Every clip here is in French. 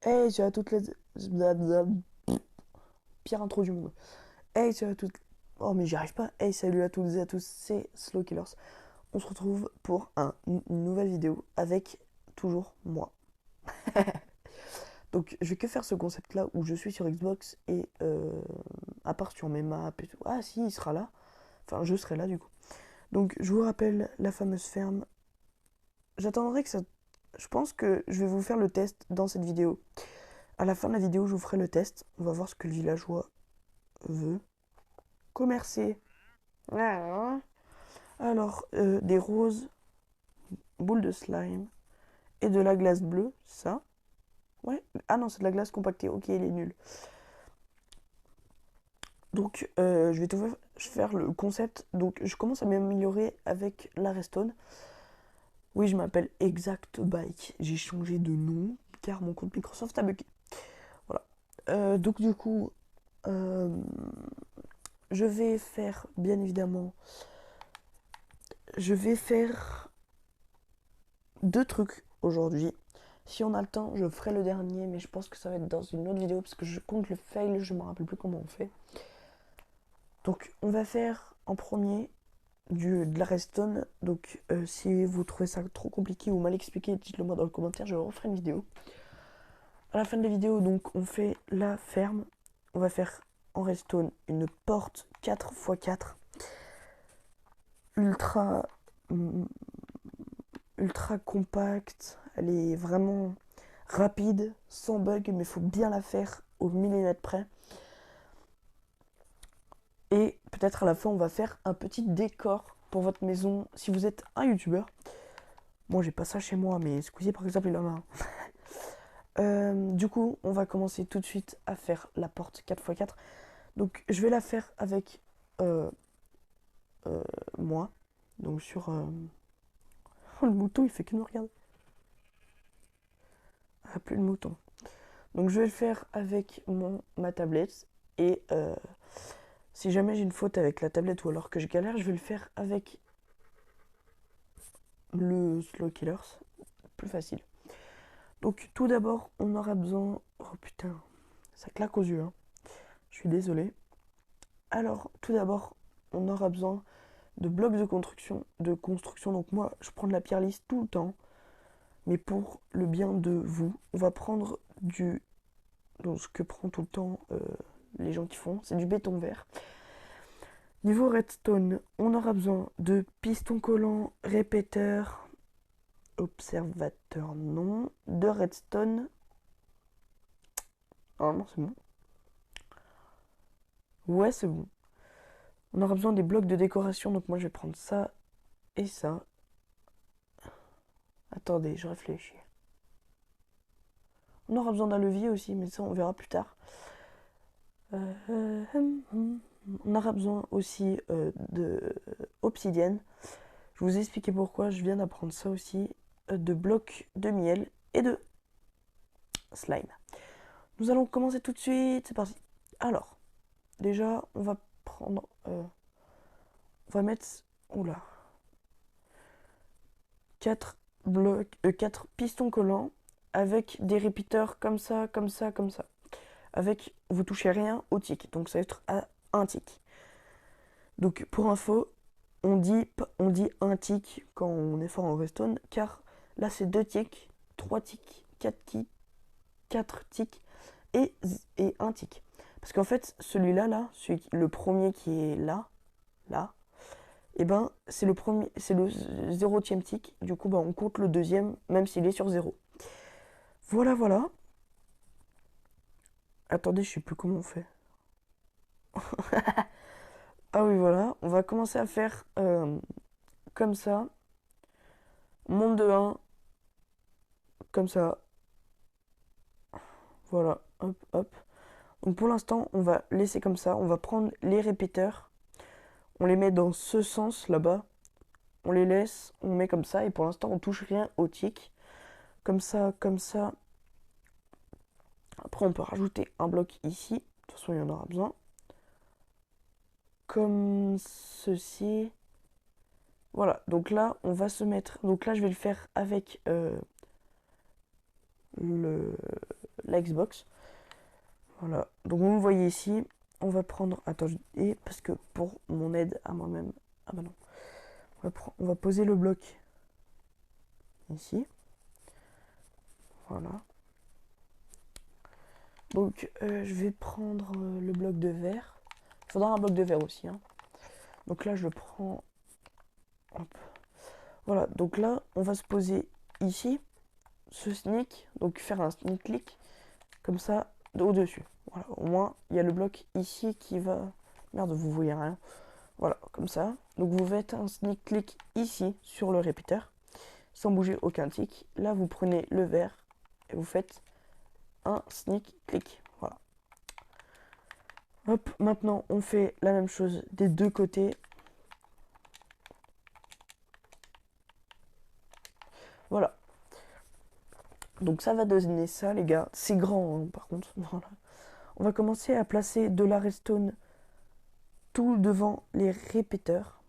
Hey, tu as toutes les... Pire intro du monde. Hey, tu as toutes... Oh, mais j'y arrive pas. Hey, salut à toutes et à tous, c'est Slow Killers. On se retrouve pour une nouvelle vidéo avec toujours moi. Donc, je vais que faire ce concept-là où je suis sur Xbox et à part sur mes maps et tout. Ah, si, il sera là. Enfin, je serai là du coup. Donc, je vous rappelle la fameuse ferme. J'attendrai que ça... Je pense que je vais vous faire le test dans cette vidéo. À la fin de la vidéo, je vous ferai le test. On va voir ce que le villageois veut. Commercer. Alors, des roses, boules de slime et de la glace bleue, ça. Ouais. Ah non, c'est de la glace compactée. Ok, il est nul. Donc, je vais tout faire le concept. Donc, je commence à m'améliorer avec la Redstone. Oui, je m'appelle Exact Bike. J'ai changé de nom car mon compte Microsoft a bugué. Voilà. Donc, du coup, euh, je vais faire, bien évidemment, je vais faire deux trucs aujourd'hui. Si on a le temps, je ferai le dernier, mais je pense que ça va être dans une autre vidéo parce que je compte le fail, je me rappelle plus comment on fait. Donc, on va faire en premier de la redstone. Donc, si vous trouvez ça trop compliqué ou mal expliqué, dites-le moi dans le commentaire, je referai une vidéo. À la fin de la vidéo, donc, on fait la ferme. On va faire en redstone une porte 4x4 ultra ultra compacte. Elle est vraiment rapide, sans bug, mais il faut bien la faire au millimètre près. Et peut-être à la fin, on va faire un petit décor pour votre maison. Si vous êtes un youtubeur, moi j'ai pas ça chez moi, mais Squeezie par exemple, il en a un. Du coup, on va commencer tout de suite à faire la porte 4x4. Donc, je vais la faire avec euh, moi. Donc, sur. Oh, le mouton, il fait que me regarder. Ah, plus le mouton. Donc, je vais le faire avec ma tablette. Et si jamais j'ai une faute avec la tablette ou alors que je galère, je vais le faire avec le Slow Killers. Plus facile. Donc, tout d'abord, on aura besoin. Oh putain, ça claque aux yeux, hein. Je suis désolé. Alors, tout d'abord, on aura besoin de blocs de construction. Donc moi, je prends de la pierre lisse tout le temps. Mais pour le bien de vous, on va prendre donc ce que prend tout le temps les gens qui font, c'est du béton vert. Niveau redstone, on aura besoin de pistons collants, répéteurs, observateurs non, de redstone. Normalement c'est bon. Ouais, c'est bon. On aura besoin des blocs de décoration, donc moi je vais prendre ça et ça. Attendez, je réfléchis. On aura besoin d'un levier aussi, mais ça on verra plus tard. On aura besoin aussi de obsidienne. Je vous ai expliqué pourquoi, je viens d'apprendre ça aussi. De blocs de miel et de slime. Nous allons commencer tout de suite, c'est parti. Alors, déjà, on va prendre... on va mettre... Oula. 4 blocs, 4 pistons collants avec des répéteurs comme ça, comme ça, comme ça. Avec, vous touchez rien au tic, donc ça va être à un tic. Donc pour info, on dit un tic quand on est fort en redstone, car là c'est 2 ticks, 3 ticks, 4 ticks, 4 ticks et 1 tick. Parce qu'en fait, celui-là, le premier qui est là, et ben c'est le premier, c'est le 0e tick. Du coup, ben, on compte le deuxième, même s'il est sur 0. Voilà, voilà. Attendez, je sais plus comment on fait. Ah oui, voilà. On va commencer à faire comme ça. On monte de 1, comme ça. Voilà, hop, hop. Donc pour l'instant, on va laisser comme ça. On va prendre les répéteurs. On les met dans ce sens là-bas. On les laisse, on met comme ça. Et pour l'instant, on touche rien au tic. Comme ça, comme ça. Après, on peut rajouter un bloc ici. De toute façon, il y en aura besoin. Comme ceci. Voilà, donc là, on va se mettre... Donc là, je vais le faire avec la Xbox. Voilà, donc vous le voyez ici, on va prendre, attends, et parce que pour mon aide à moi-même, ah bah non, on va poser le bloc ici, voilà. Donc je vais prendre le bloc de verre, il faudra un bloc de verre aussi, hein. Donc là je prends, hop. Voilà, donc là on va se poser ici, ce sneak, donc faire un sneak click, comme ça, au-dessus. Voilà, au moins il y a le bloc ici qui va, merde vous voyez rien. Voilà, comme ça. Donc vous faites un sneak click ici sur le répéteur, sans bouger aucun tic. Là, vous prenez le verre et vous faites un sneak click. Voilà. Hop, maintenant on fait la même chose des deux côtés. Voilà. Donc ça va donner ça, les gars. C'est grand, hein, par contre. Voilà. On va commencer à placer de la redstone tout devant les répéteurs.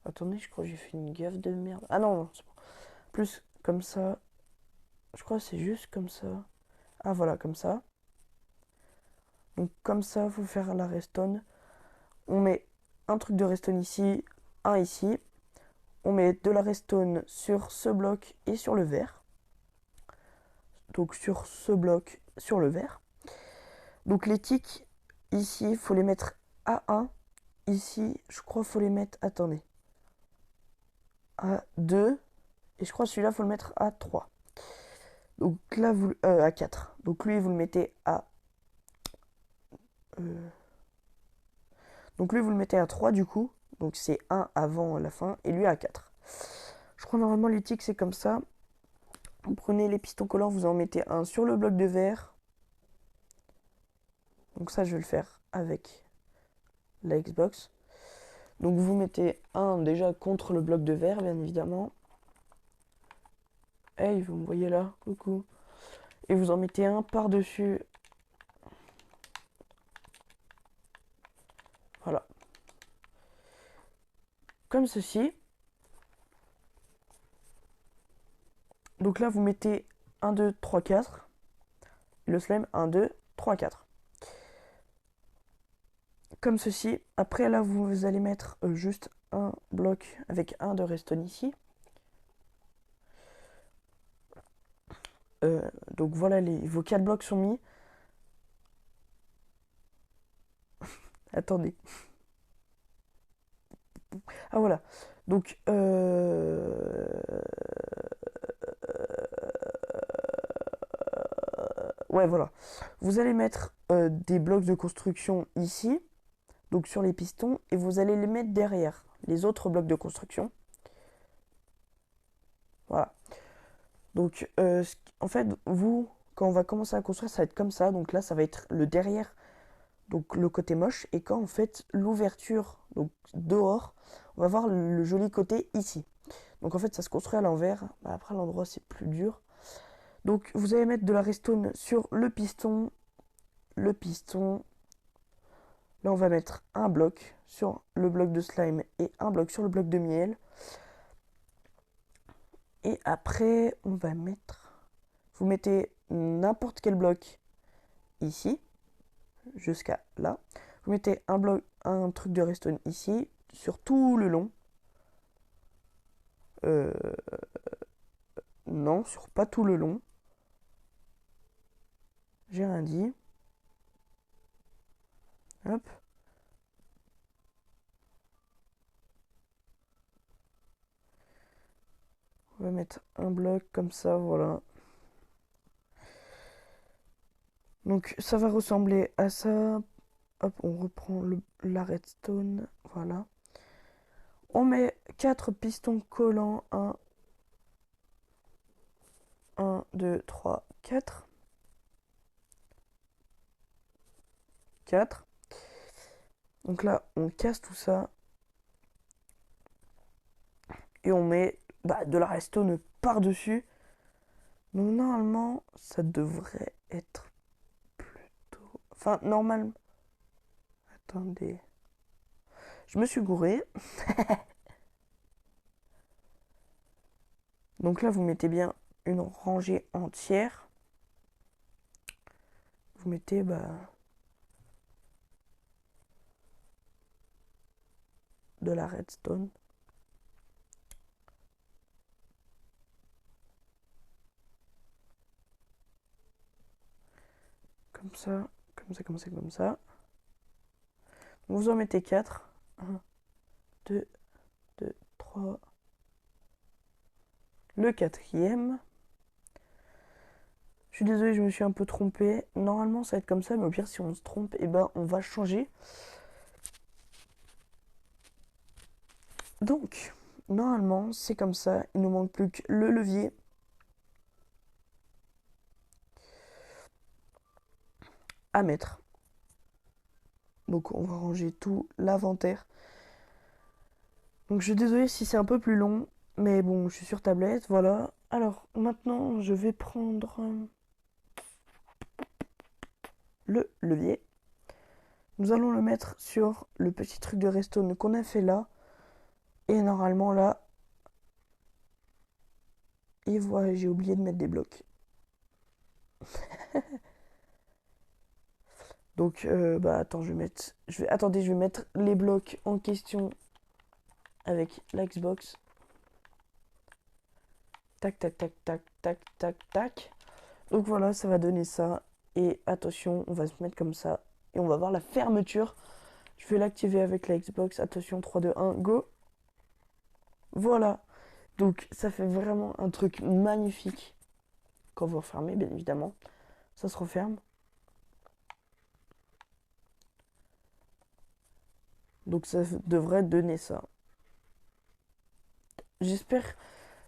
Attendez, je crois que j'ai fait une gaffe de merde. Ah non, non, c'est bon. Plus comme ça. Je crois que c'est juste comme ça. Ah voilà, comme ça. Donc comme ça, il faut faire la redstone. On met un truc de redstone ici, un ici. On met de la redstone sur ce bloc et sur le vert. Donc sur ce bloc, sur le vert. Donc les ticks, ici, il faut les mettre à 1. Ici, je crois qu'il faut les mettre, attendez, à 2. Et je crois que celui-là, il faut le mettre à 3. Donc là, vous, à 4. Donc lui, vous le mettez à... donc lui, vous le mettez à 3 du coup. Donc c'est 1 avant la fin. Et lui à 4. Je crois normalement les ticks, c'est comme ça. Vous prenez les pistons collants, vous en mettez un sur le bloc de verre. Donc ça, je vais le faire avec la Xbox. Donc vous mettez un déjà contre le bloc de verre, bien évidemment. Hey, vous me voyez là, coucou. Et vous en mettez un par-dessus. Voilà. Comme ceci. Donc là, vous mettez 1, 2, 3, 4. Le slime, 1, 2, 3, 4. Comme ceci. Après, là, vous allez mettre juste un bloc avec un de redstone ici. Donc voilà, vos 4 blocs sont mis. Attendez. Ah voilà. Donc, ouais, voilà. Vous allez mettre des blocs de construction ici, donc sur les pistons, et vous allez les mettre derrière les autres blocs de construction. Voilà. Donc, en fait, vous, quand on va commencer à construire, ça va être comme ça. Donc là, ça va être le derrière, donc le côté moche. Et quand on fait l'ouverture, donc dehors, on va voir le joli côté ici. Donc en fait, ça se construit à l'envers. Après, à l'endroit, c'est plus dur. Donc vous allez mettre de la redstone sur le piston. Le piston. Là, on va mettre un bloc sur le bloc de slime et un bloc sur le bloc de miel. Et après, on va mettre... Vous mettez n'importe quel bloc ici, jusqu'à là. Vous mettez un bloc, un truc de redstone ici, sur tout le long. Non, sur pas tout le long. J'ai rien dit. Hop. On va mettre un bloc comme ça, voilà. Donc ça va ressembler à ça. Hop, on reprend la redstone, voilà. On met 4 pistons collants. 1, 2, 3, 4. 4. Donc là, on casse tout ça. Et on met de la redstone par-dessus. Donc normalement, ça devrait être plutôt... Enfin, normalement... Attendez. Je me suis gouré. Donc là, vous mettez bien une rangée entière. vous mettez de la redstone. Comme ça, comme ça, comme ça, comme ça. Vous en mettez 4. 1, 2, 2, 3. Le quatrième. Je suis désolée, je me suis un peu trompée. Normalement, ça va être comme ça, mais au pire, si on se trompe, eh ben, on va changer. Donc, normalement, c'est comme ça. Il nous manque plus que le levier. À mettre. Donc, on va ranger tout l'inventaire. Donc, je suis désolée si c'est un peu plus long. Mais bon, je suis sur tablette, voilà. Alors, maintenant, je vais prendre le levier. Nous allons le mettre sur le petit truc de redstone qu'on a fait là. Et normalement, là... Et voilà, j'ai oublié de mettre des blocs. Donc, attends, attendez, je vais mettre les blocs en question avec la Xbox. Tac, tac, tac, tac, tac, tac, tac. Donc voilà, ça va donner ça. Et attention, on va se mettre comme ça. Et on va voir la fermeture. Je vais l'activer avec la Xbox. Attention, 3, 2, 1, go. Voilà. Donc ça fait vraiment un truc magnifique. Quand vous refermez, bien évidemment. Ça se referme. Donc ça devrait donner ça. J'espère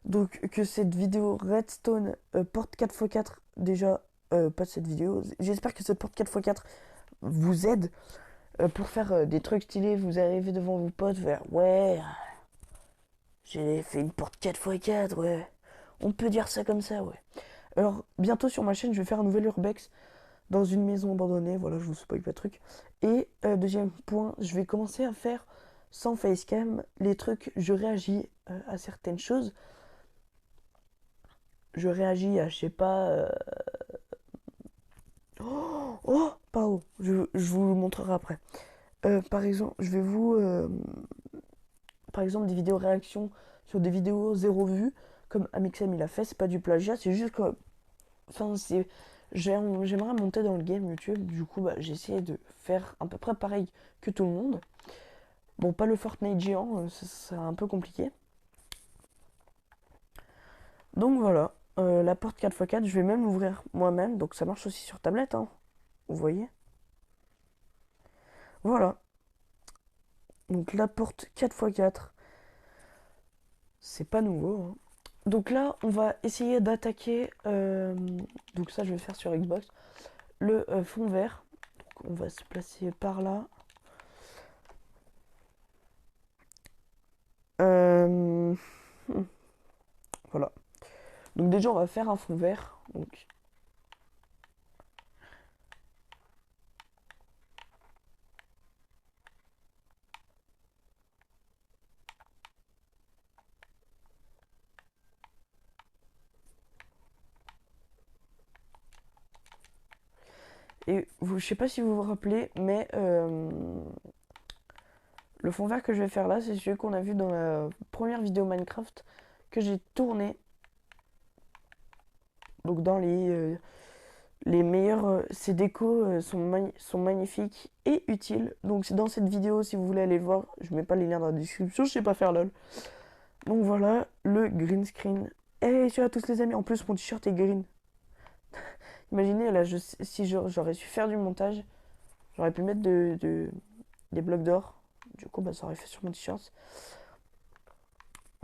donc que cette vidéo Redstone porte 4x4 déjà, pas cette vidéo. J'espère que cette porte 4x4 vous aide pour faire des trucs stylés. Vous arrivez devant vos potes, vers ouais, j'ai fait une porte 4x4, ouais. On peut dire ça comme ça, ouais. Alors, bientôt sur ma chaîne, je vais faire un nouvel urbex dans une maison abandonnée. Voilà, je vous spoil pas de trucs. Et deuxième point, je vais commencer à faire sans facecam les trucs. Je réagis à certaines choses. Je réagis à, je sais pas. Oh, pardon, je vous le montrerai après. Par exemple, je vais vous. Par exemple, des vidéos réactions sur des vidéos zéro vue, comme Amixem il a fait. C'est pas du plagiat, c'est juste que. Enfin, c'est. J'aimerais monter dans le game YouTube, du coup, j'ai essayé de faire à peu près pareil que tout le monde. Bon, pas le Fortnite géant, c'est un peu compliqué. Donc voilà, la porte 4x4, je vais même l'ouvrir moi-même, donc ça marche aussi sur tablette, hein. Vous voyez. Voilà, donc la porte 4x4, c'est pas nouveau, hein. Donc là, on va essayer d'attaquer, donc ça je vais faire sur Xbox, le fond vert. Donc on va se placer par là. Euh, voilà. Donc déjà, on va faire un fond vert. Donc et vous, je sais pas si vous vous rappelez, mais le fond vert que je vais faire là, c'est celui qu'on a vu dans la première vidéo Minecraft que j'ai tourné. Donc dans les meilleurs, ces décos sont magnifiques et utiles. Donc c'est dans cette vidéo, si vous voulez aller le voir, je mets pas les liens dans la description, je sais pas faire lol. Donc voilà, le green screen. Et salut à tous les amis, en plus mon t-shirt est green. Imaginez là, si j'aurais su faire du montage, j'aurais pu mettre des blocs d'or. Du coup, ça aurait fait sur mon t-shirt.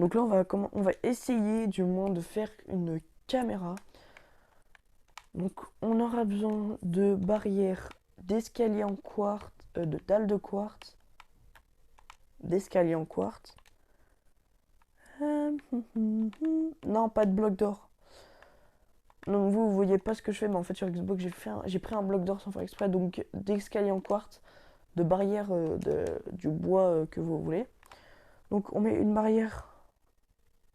Donc là, on va essayer du moins de faire une caméra. Donc on aura besoin de barrières, d'escaliers en quartz, de dalles de quartz, d'escaliers en quartz. Non, pas de bloc d'or. Donc vous voyez pas ce que je fais, mais en fait sur Xbox j'ai pris un bloc d'or sans faire exprès, donc d'escaliers en quartz, de barrières du bois que vous voulez. Donc on met une barrière,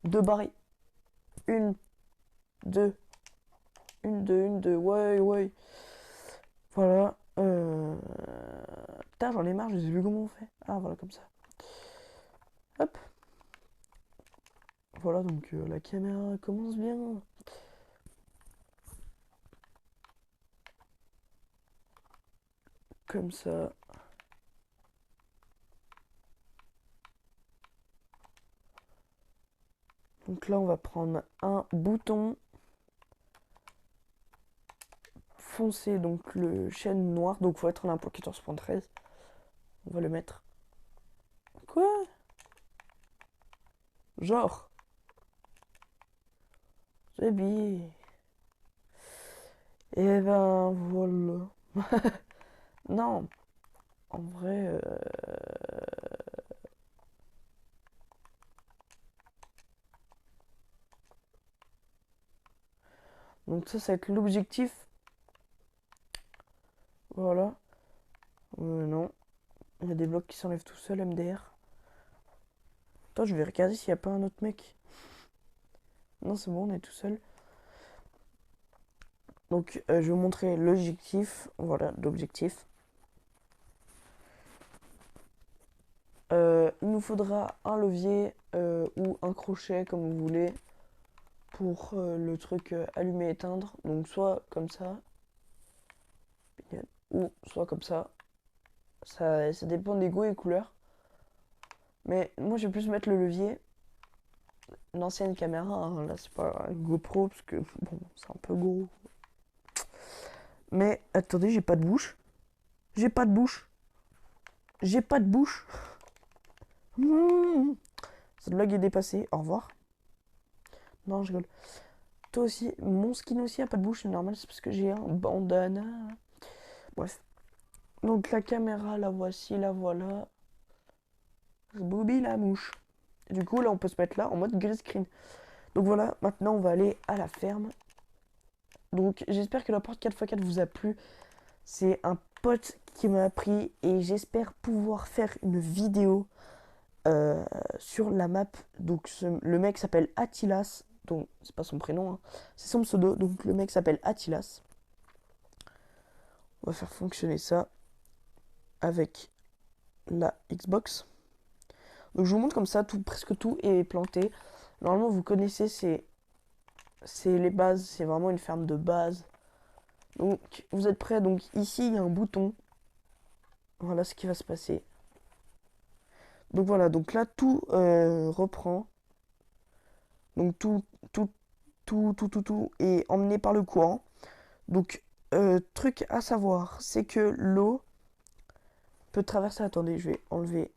deux barrières, une, deux, ouais, ouais. Voilà. Putain, j'en ai marre, je sais plus comment on fait. Ah, voilà, comme ça. Hop. Voilà, donc la caméra commence bien. Comme ça. Donc là, on va prendre un bouton foncé, donc le chêne noir. Donc faut être en 1.14.13. On va le mettre. Quoi? Genre. C'est bien. Et ben voilà. Non, en vrai. Donc ça va être l'objectif. Voilà. Non. Il y a des blocs qui s'enlèvent tout seuls, MDR. Attends, je vais regarder s'il n'y a pas un autre mec. Non, c'est bon, on est tout seul. Donc, je vais vous montrer l'objectif. Voilà, l'objectif. Il nous faudra un levier ou un crochet, comme vous voulez, pour le truc allumer-éteindre. Donc, soit comme ça, ou soit comme ça. Ça dépend des goûts et couleurs. Mais moi, je vais plus mettre le levier. L'ancienne caméra, hein, là, c'est pas un GoPro, parce que, bon, c'est un peu gros. Mais, attendez, j'ai pas de bouche. J'ai pas de bouche. J'ai pas de bouche. Cette blague est dépassée. Au revoir. Non, je rigole. Toi aussi, mon skin aussi a pas de bouche, c'est normal, c'est parce que j'ai un bandana. Bref. Donc la caméra, la voici, la voilà. Bobby la mouche. Du coup, là, on peut se mettre là en mode green screen. Donc voilà, maintenant, on va aller à la ferme. Donc j'espère que la porte 4x4 vous a plu. C'est un pote qui m'a appris et j'espère pouvoir faire une vidéo sur la map. Donc le mec s'appelle Attilas. Donc c'est pas son prénom, hein. C'est son pseudo. Donc le mec s'appelle Attilas. On va faire fonctionner ça avec la Xbox. Donc je vous montre comme ça, presque tout est planté. Normalement vous connaissez, c'est les bases, c'est vraiment une ferme de base. Donc vous êtes prêts? Donc ici il y a un bouton. Voilà ce qui va se passer. Donc voilà, donc là tout reprend. Donc tout est emmené par le courant. Donc truc à savoir, c'est que l'eau peut traverser. Attendez, je vais enlever.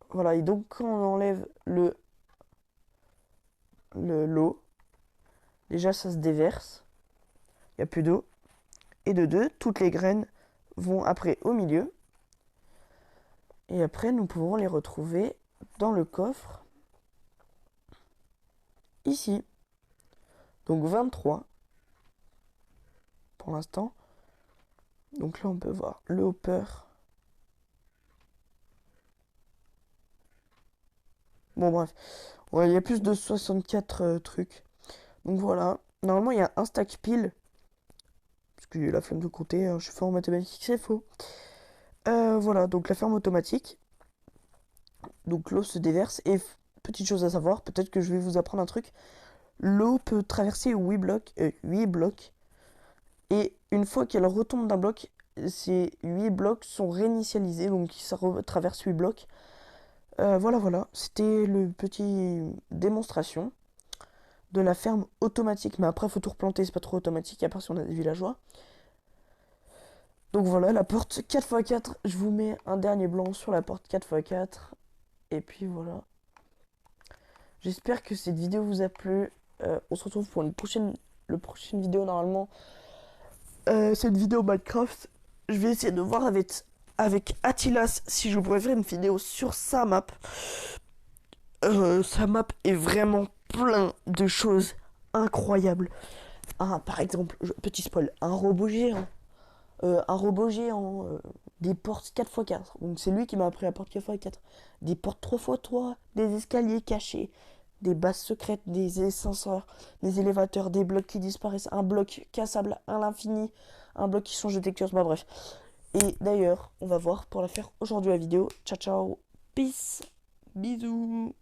Voilà, et donc quand on enlève l'eau, déjà ça se déverse. Il n'y a plus d'eau. Et de deux, toutes les graines vont après au milieu. Et après, nous pouvons les retrouver dans le coffre. Ici. Donc 23 pour l'instant. Donc là, on peut voir le hopper. Bon, bref. Ouais, il y a plus de 64 trucs. Donc voilà. Normalement, il y a un stack pile. Parce que j'ai la flemme de compter. Hein, je suis fort en mathématiques, c'est faux. Voilà, donc la ferme automatique. Donc l'eau se déverse. Et petite chose à savoir, peut-être que je vais vous apprendre un truc. L'eau peut traverser 8 blocs. 8 blocs. Et une fois qu'elle retombe d'un bloc, ces 8 blocs sont réinitialisés. Donc ça traverse 8 blocs. Voilà. C'était le petit démonstration de la ferme automatique. Mais après, faut tout replanter, c'est pas trop automatique, à part si on a des villageois. Donc voilà, la porte 4x4. Je vous mets un dernier blanc sur la porte 4x4. Et puis voilà. J'espère que cette vidéo vous a plu. On se retrouve pour le prochaine vidéo normalement. C'est une vidéo Minecraft. Je vais essayer de voir avec Attilas si je pourrais faire une vidéo sur sa map. Sa map est vraiment plein de choses incroyables. Par exemple, petit spoil, un robot géant, des portes 4x4. Donc c'est lui qui m'a appris la porte 4x4. Des portes 3x3, des escaliers cachés, des bases secrètes, des ascenseurs, des élévateurs, des blocs qui disparaissent, un bloc cassable à l'infini, un bloc qui change de texture, bah bref. Et d'ailleurs, on va voir pour la faire aujourd'hui la vidéo. Ciao ciao, peace, bisous.